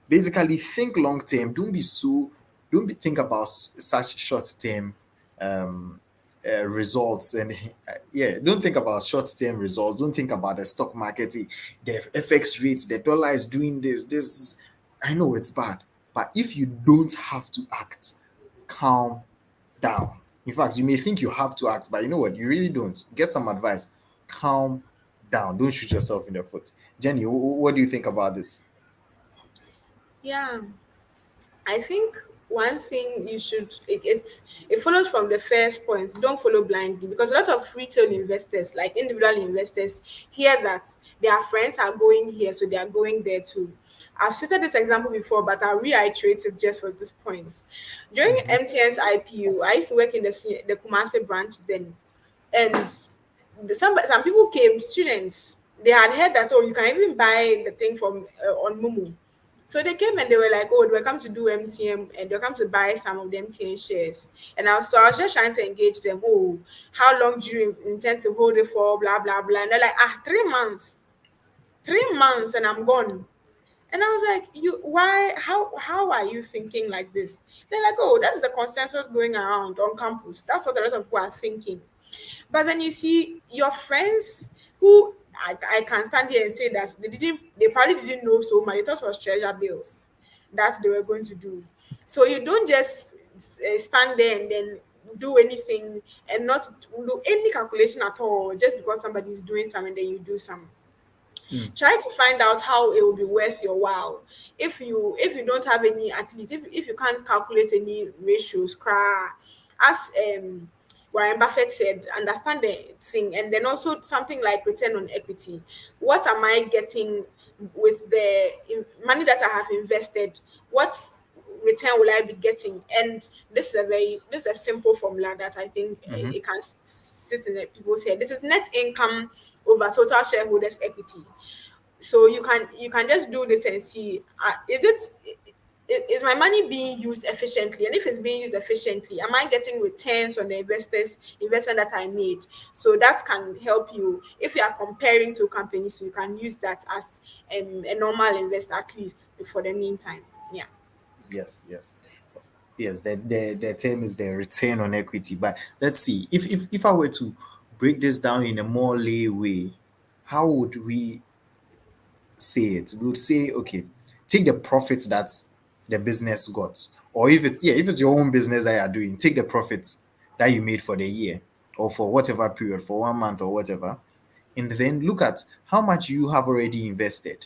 basically, think long term. Don't be think about such short term um, results, and yeah, don't think about short term results. Don't think about the stock market, the FX rates, the dollar is doing this. This, I know it's bad, but if you don't have to act, calm down. In fact, you may think you have to act, but you know what? You really don't. Get some advice. Calm down. Don't shoot yourself in the foot. Jenny, what do you think about this? Yeah, I think one thing you should it follows from the first point. Don't follow blindly, because a lot of retail investors, like individual investors, hear that their friends are going here, so they are going there too. I've stated this example before, but I'll reiterate it just for this point. During Mhm. MTN's IPO, I used to work in the Kumasi branch then, and some people came, students. They had heard that, oh, you can even buy the thing from on Mumu. So they came and they were like, oh, they were come to do MTM and they're come to buy some of the MTN shares. And I was just trying to engage them. Oh, how long do you intend to hold it for? Blah, blah, blah. And they're like, 3 months. 3 months and I'm gone. And I was like, how are you thinking like this? They're like, oh, that's the consensus going around on campus. That's what the rest of people are thinking. But then you see your friends who I can stand here and say that they probably didn't know so much. They thought it was treasure bills that they were going to do. So you don't just stand there and then do anything and not do any calculation at all just because somebody is doing some and then you do some. Mm. Try to find out how it will be worth your while. If you don't have any, at least if you can't calculate any ratios, as Warren Buffett said, understand the thing, and then also something like return on equity. What am I getting with the money that I have invested? What return will I be getting? And this is a simple formula that I think Mm-hmm. it can sit in the people's head. This is net income over total shareholders equity. So you can just do this and see, is my money being used efficiently, and if it's being used efficiently, am I getting returns on the investment that I made? So that can help you if you are comparing to companies. So you can use that as a normal investor, at least for the meantime. Yeah. Yes, yes. Yes, the term is the return on equity. But let's see, if I were to break this down in a more lay way, how would we say it? We would say, okay, take the profits that the business got, or if it's your own business that you are doing, take the profits that you made for the year or for whatever period, for 1 month or whatever, and then look at how much you have already invested.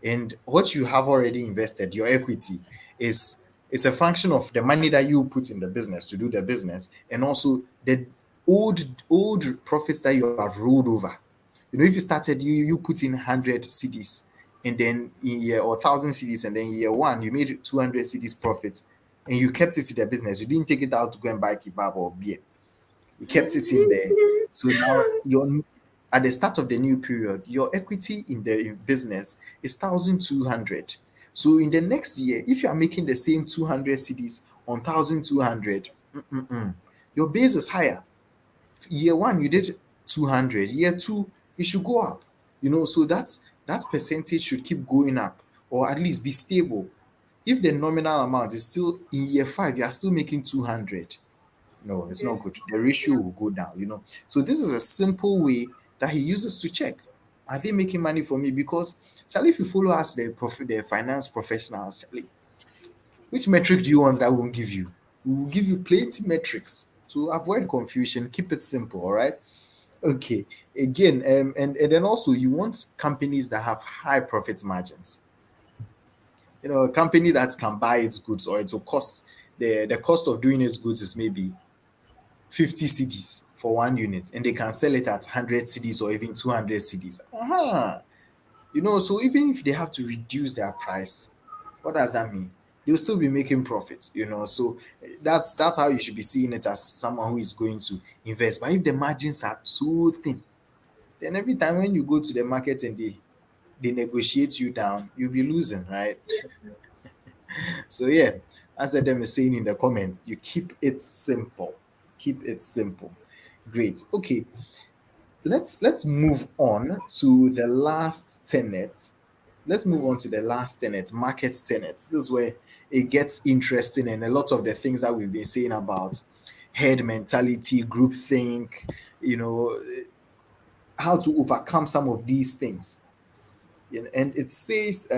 And what you have already invested, your equity, is it's a function of the money that you put in the business to do the business, and also the old profits that you have rolled over. If you started, you put in 100 CDs, and then in year or 1,000 CDs, and then in year one you made 200 CDs profit, and you kept it in the business. You didn't take it out to go and buy kebab or beer. You kept it in there. So now you're at the start of the new period, your equity in the business is 1,200. So in the next year, if you are making the same 200 CDs on 1,200, your base is higher. Year one, you did 200. Year two, it should go up. So that percentage should keep going up, or at least be stable. If the nominal amount is still in year five, you are still making 200. No, it's not Okay. good. The ratio Yeah. will go down. So this is a simple way that he uses to check. Are they making money for me? Because Charlie, if you follow us, the finance professionals, Charlie, which metric do you want that we won't give you? We will give you plenty metrics to avoid confusion. Keep it simple, all right? Okay. Again, and then also you want companies that have high profit margins. A company that can buy its goods, or it will cost the cost of doing its goods is maybe 50 CDs for one unit, and they can sell it at 100 CDs or even 200 CDs. So even if they have to reduce their price, what does that mean? They'll still be making profits. So that's how you should be seeing it, as someone who is going to invest. But if the margins are so thin, then every time when you go to the market and they negotiate you down, you'll be losing, right? So yeah, as Adam is saying in the comments, you keep it simple. Keep it simple. Great. Okay, let's move on to the last tenet. Let's move on to the last tenet, market tenets. This is where it gets interesting, and a lot of the things that we've been saying about head mentality, group think, you know, how to overcome some of these things. And it says,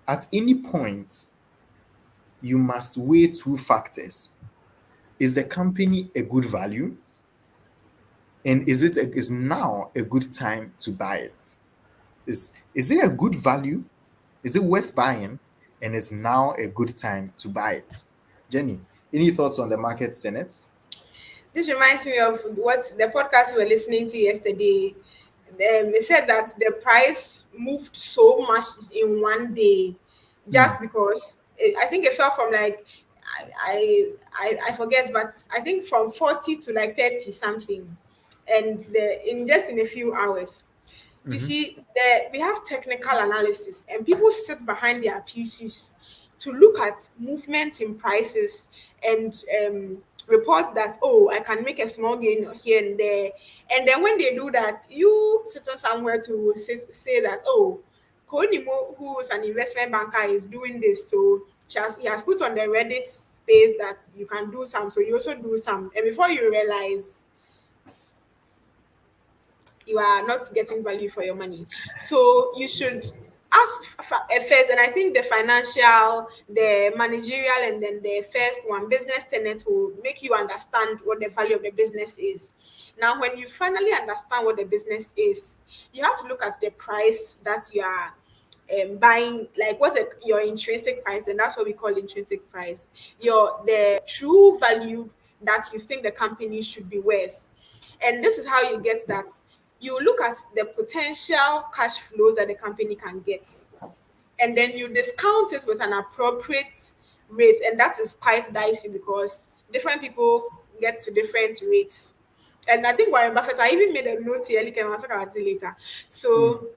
at any point, you must weigh two factors. Is the company a good value? And is now a good time to buy it? Is it a good value? Is it worth buying? And is now a good time to buy it? Jenny, any thoughts on the market tenets? This reminds me of what the podcast we were listening to yesterday. They said that the price moved so much in one day, Hmm. just because I think it fell from like I forget, but I think from 40 to like 30 something, and in just in a few hours. You Mm-hmm. see, we have technical analysis, and people sit behind their PCs to look at movement in prices and report that, oh, I can make a small gain here and there. And then when they do that, you sitting somewhere to say that, oh, Konimo, who is an investment banker, is doing this. So he has put on the Reddit space that you can do some. So you also do some. And before you realize, you are not getting value for your money. So you should first, and I think the financial, the managerial, and then the first one, business tenants, will make you understand what the value of the business is. Now, when you finally understand what the business is, you have to look at the price that you are buying, like what's your intrinsic price, and that's what we call intrinsic price, your the true value that you think the company should be worth. And this is how you get that. You look at the potential cash flows that the company can get, and then you discount it with an appropriate rate, and that is quite dicey because different people get to different rates. And I think Warren Buffett, I even made a note here, I'll talk about it later. So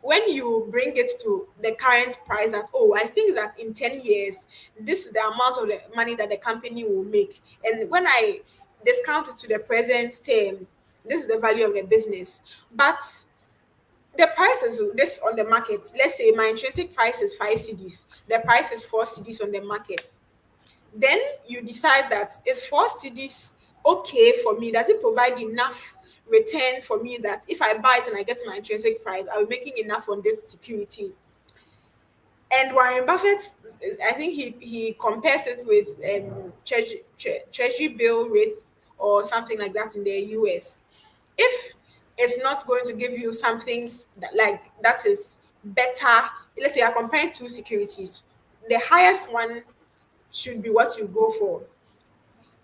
when you bring it to the current price, that, oh, I think that in 10 years this is the amount of the money that the company will make, and when I discount it to the present term, this is the value of the business. But the price is this on the market. Let's say my intrinsic price is 5 cedis, the price is 4 cedis on the market. Then you decide that is 4 cedis okay for me? Does it provide enough return for me that if I buy it and I get my intrinsic price, I'll be making enough on this security? And Warren Buffett, I think he compares it with treasury bill rates or something like that in the US. If it's not going to give you something that, like, that is better, let's say you're comparing two securities, the highest one should be what you go for.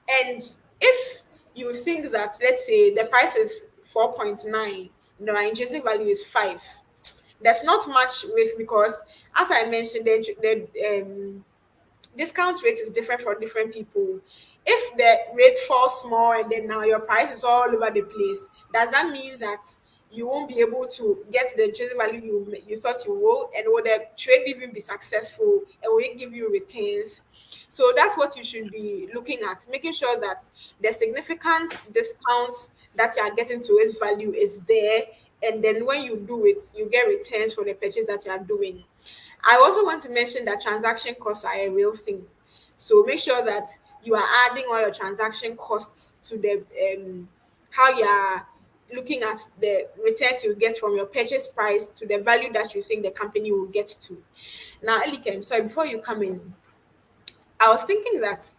And if you think that, let's say the price is 4.9, no, my intrinsic value is 5, there's not much risk because, as I mentioned, the discount rate is different for different people. If the rate falls small and then now your price is all over the place, does that mean that you won't be able to get the intrinsic value you thought you will? And will the trade even be successful? And will it give you returns? So that's what you should be looking at, making sure that the significant discounts that you are getting to its value is there. And then when you do it, you get returns for the purchase that you are doing. I also want to mention that transaction costs are a real thing. So make sure that you are adding all your transaction costs to the how you are looking at the returns you get from your purchase price to the value that you think the company will get to. Now, Elikem, sorry, before you come in, I was thinking that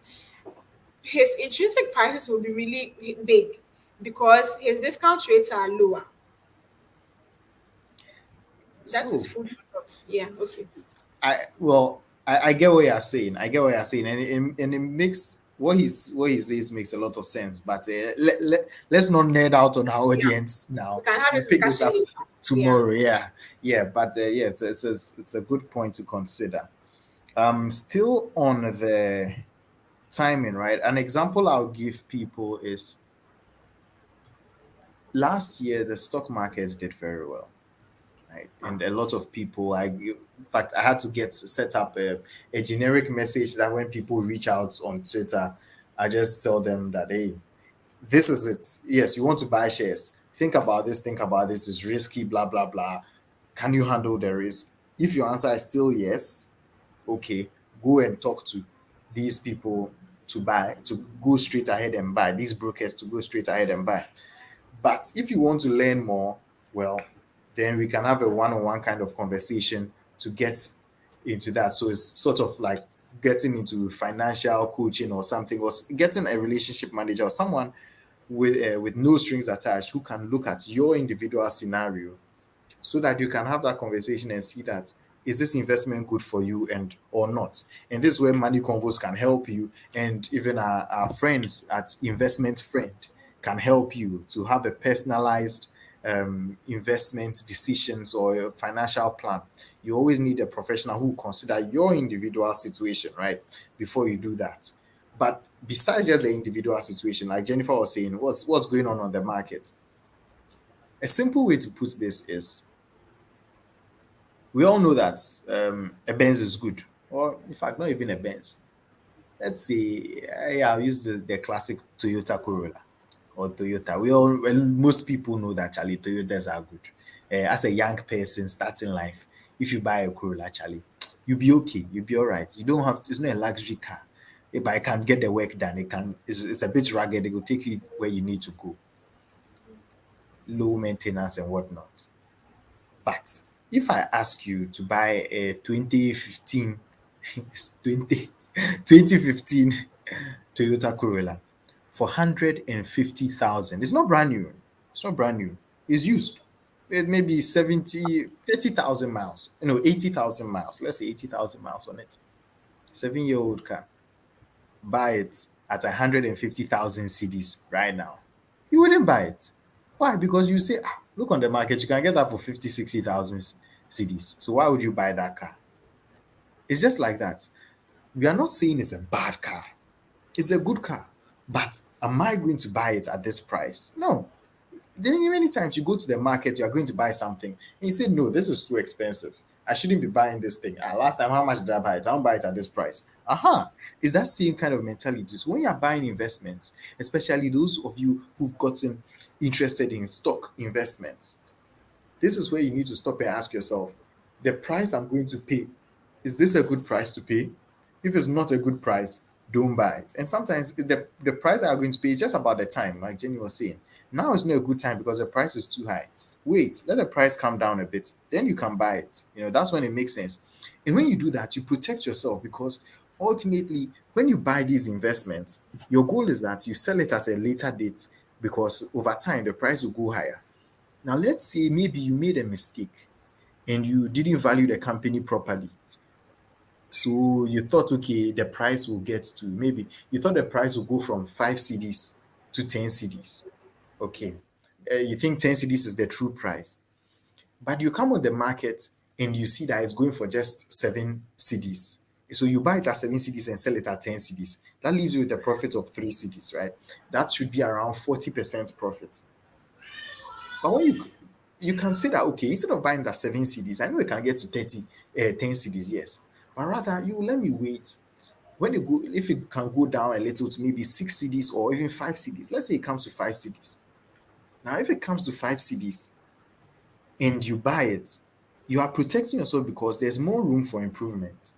his intrinsic prices will be really big because his discount rates are lower. That is So food for thought. Yeah, okay. I get what you're saying. I get what you're saying, and it makes what he says makes a lot of sense. But let's not nerd out on our Yeah, audience we now. can have We'll this pick this discussion up later. Yeah. tomorrow. Yeah, yeah. But yeah, it's a good point to consider. Still on the timing, right? An example I'll give people is last year the stock market did very well, right? And a lot of people, in fact, I had to get set up a generic message that when people reach out on Twitter, I just tell them that, hey, this is it. Yes, you want to buy shares. Think about this. Think about this. It's risky. Blah blah blah. Can you handle the risk? If your answer is still yes, okay, go and talk to these people to buy, to go straight ahead and buy. These brokers to go straight ahead and buy. But if you want to learn more, well, then we can have a one-on-one kind of conversation to get into that. So it's sort of like getting into financial coaching or something, or getting a relationship manager or someone with no strings attached who can look at your individual scenario so that you can have that conversation and see that is this investment good for you and or not. And this is where Money Convos can help you, and even our friends at Investment Friend can help you to have a personalized investment decisions or a financial plan. You always need a professional who consider your individual situation, right, before you do that. But besides just the individual situation, like Jennifer was saying, what's going on the market? A simple way to put this is we all know that a Benz is good, or in fact, not even a Benz. Let's say, yeah, I'll use the classic Toyota Corolla or Toyota. Well, most people know that Charlie Toyotas are good. As a young person starting life, if you buy a Corolla, Charlie, you'll be okay. You'll be all right. You don't have to, it's not a luxury car. But it can get the work done. It's a bit rugged. It will take you where you need to go. Low maintenance and whatnot. But if I ask you to buy a 2015 20 2015 Toyota Corolla for 150,000, it's not brand new. It's not brand new. It's used. It may be 30,000 miles. 80,000 miles. Let's say 80,000 miles on it. 7-year old car. Buy it at 150,000 CDs right now. You wouldn't buy it. Why? Because you say, look on the market, you can get that for 50, 60,000 CDs. So why would you buy that car? It's just like that. We are not saying it's a bad car. It's a good car. But am I going to buy it at this price? No. Then many times you go to the market, you are going to buy something, and you say, no, this is too expensive. I shouldn't be buying this thing. Last time, how much did I buy it? I don't buy it at this price. Aha. It's that same kind of mentality. So when you're buying investments, especially those of you who've gotten interested in stock investments, this is where you need to stop and ask yourself, the price I'm going to pay, is this a good price to pay? If it's not a good price, don't buy it. And sometimes the price that you're going to pay is just about the time, like Jenny was saying. Now is not a good time because the price is too high. Wait, let the price come down a bit, then you can buy it. That's when it makes sense. And when you do that, you protect yourself because ultimately, when you buy these investments, your goal is that you sell it at a later date because over time the price will go higher. Now, let's say maybe you made a mistake and you didn't value the company properly. So you thought, okay, the price will get to maybe you thought the price will go from 5 CDs to 10 CDs. Okay. You think 10 CDs is the true price, but you come on the market and you see that it's going for just 7 CDs. So you buy it at 7 CDs and sell it at 10 CDs. That leaves you with a profit of 3 CDs, right? That should be around 40% profit. But when you can say that, okay, instead of buying that 7 CDs, I know it can get to 10 CDs, yes. But rather, you let me wait. When you go, if it can go down a little to maybe 6 CDs or even 5 CDs, let's say it comes to 5 CDs. Now, if it comes to 5 CDs and you buy it, you are protecting yourself because there's more room for improvement.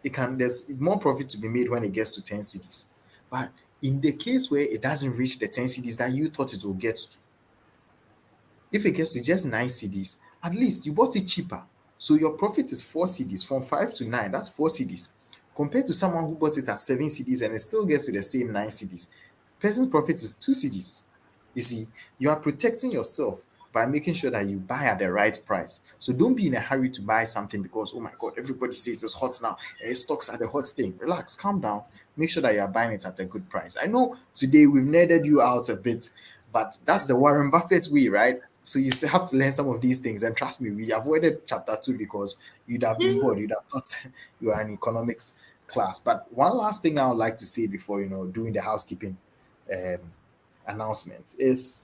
There's more profit to be made when it gets to 10 CDs. But in the case where it doesn't reach the 10 CDs that you thought it will get to, if it gets to just 9 CDs, at least you bought it cheaper. So your profit is 4 CDs from 5 to 9. That's 4 CDs. Compared to someone who bought it at 7 CDs and it still gets to the same 9 CDs. Person's profit is 2 CDs. You see, you are protecting yourself by making sure that you buy at the right price. So don't be in a hurry to buy something because, oh my God, everybody says it's hot now. Stocks are the hot thing. Relax, calm down. Make sure that you are buying it at a good price. I know today we've nerded you out a bit, but that's the Warren Buffett way, right? So you still have to learn some of these things. And trust me, we avoided chapter 2 because you'd have been bored. You'd have thought you are in economics class. But one last thing I would like to say before, doing the housekeeping um, announcements is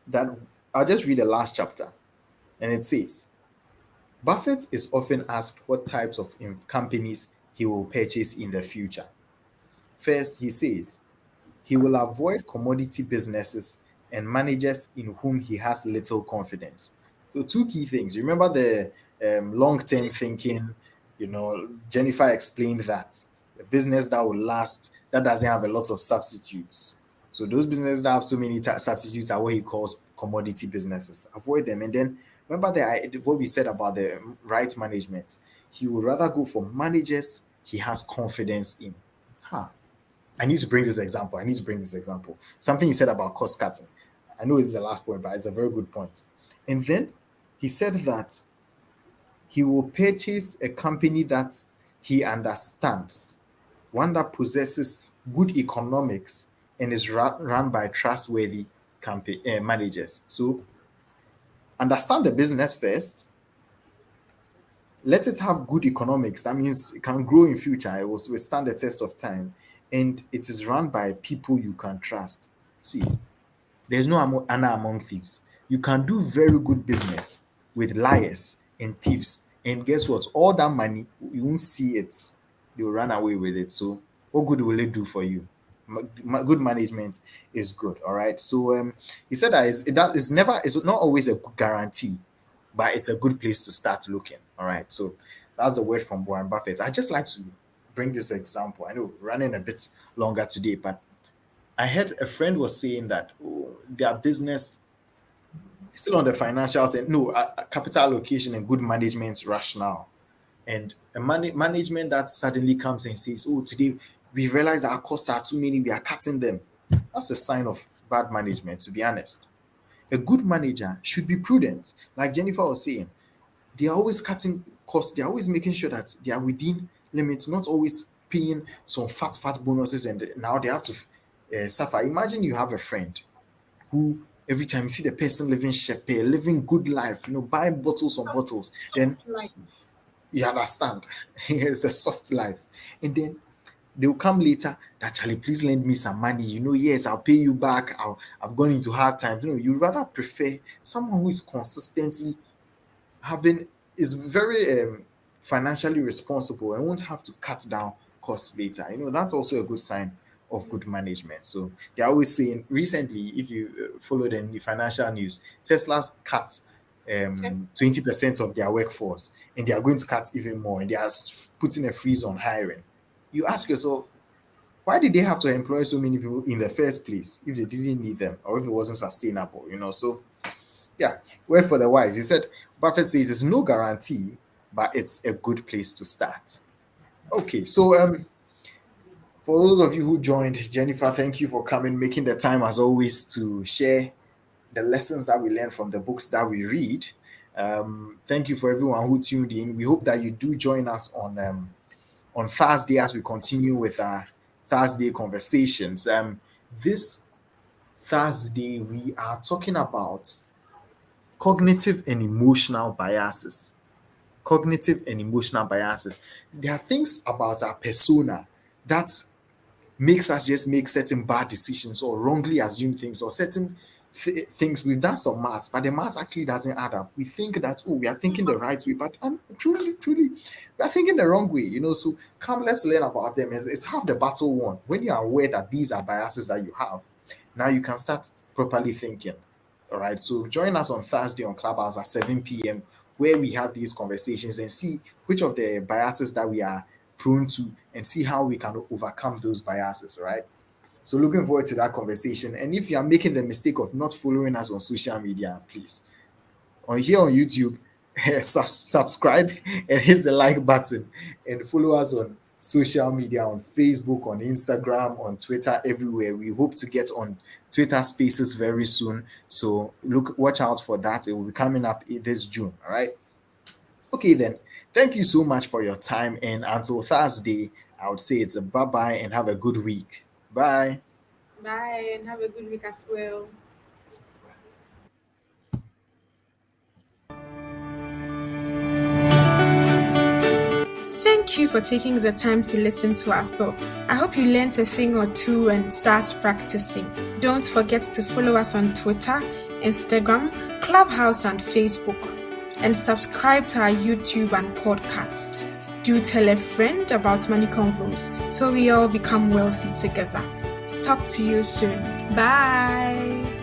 that I'll just read the last chapter. And it says, Buffett is often asked what types of companies he will purchase in the future. First, he says, he will avoid commodity businesses and managers in whom he has little confidence. So, two key things. Remember the long term thinking, Jennifer explained that a business that will last, that doesn't have a lot of substitutes. So, those businesses that have so many substitutes are what he calls commodity businesses. Avoid them. And then remember what we said about the right management. He would rather go for managers he has confidence in. Huh. I need to bring this example. I need to bring this example. Something he said about cost cutting. I know it's the last point, but it's a very good point. And then he said that he will purchase a company that he understands, one that possesses good economics and is run by trustworthy managers. So understand the business first. Let it have good economics. That means it can grow in future. It will withstand the test of time. And it is run by people you can trust. See, there's no honor among thieves. You can do very good business with liars and thieves. And guess what? All that money, you won't see it. They'll run away with it. So what good will it do for you? Good management is good. All right. So he said that it's not always a good guarantee, but it's a good place to start looking. All right. So that's the word from Warren Buffett. I just like to bring this example. I know we're running a bit longer today, but I heard a friend was saying that their business Still on the financials and no capital allocation and good management rationale. And a management that suddenly comes and says, "Oh, today we realize our costs are too many, we are cutting them." That's a sign of bad management, to be honest. A good manager should be prudent. Like Jennifer was saying, they are always cutting costs, they are always making sure that they are within limits, not always paying some fat bonuses and now they have to suffer. Imagine you have a friend who every time you see the person living shepe, living good life, buying bottles on bottles, then Like, you understand. It's a soft life. And then they'll come later that, Charlie, please lend me some money. Yes, I'll pay you back. I've gone into hard times. You rather prefer someone who is consistently having, is very financially responsible and won't have to cut down costs later. That's also a good sign of good management. So they're always saying recently, if you followed in the financial news, Tesla's cut 20% of their workforce and they are going to cut even more and they are putting a freeze on hiring. You ask yourself, why did they have to employ so many people in the first place if they didn't need them or if it wasn't sustainable? So yeah, word for the wise. He said, Buffett says it's no guarantee, but it's a good place to start. Okay, so for those of you who joined, Jennifer, thank you for coming, making the time as always to share the lessons that we learn from the books that we read. Thank you for everyone who tuned in. We hope that you do join us on Thursday as we continue with our Thursday conversations. This Thursday we are talking about cognitive and emotional biases. Cognitive and emotional biases. There are things about our persona that makes us just make certain bad decisions or wrongly assume things or certain things. We've done some maths, but the maths actually doesn't add up. We think that, oh, we are thinking the right way, but truly, we are thinking the wrong way. So come, let's learn about them. It's half the battle won. When you are aware that these are biases that you have, now you can start properly thinking. All right. So join us on Thursday on Clubhouse at 7 p.m. where we have these conversations and see which of the biases that we are prone to and see how we can overcome those biases. All right. So looking forward to that conversation. And if you are making the mistake of not following us on social media, please, on YouTube, subscribe and hit the like button and follow us on social media, on Facebook, on Instagram, on Twitter, everywhere. We hope to get on Twitter Spaces very soon. So watch out for that. It will be coming up this June. All right. Okay, then. Thank you so much for your time. And until Thursday, I would say it's a bye-bye and have a good week. Bye. bye and have a good week as well. Thank you for taking the time to listen to our thoughts. I hope you learned a thing or two and start practicing. Don't forget to follow us on Twitter, Instagram, Clubhouse, and Facebook. And subscribe to our YouTube and podcast. Do tell a friend about Money Convos so we all become wealthy together. Talk to you soon. Bye.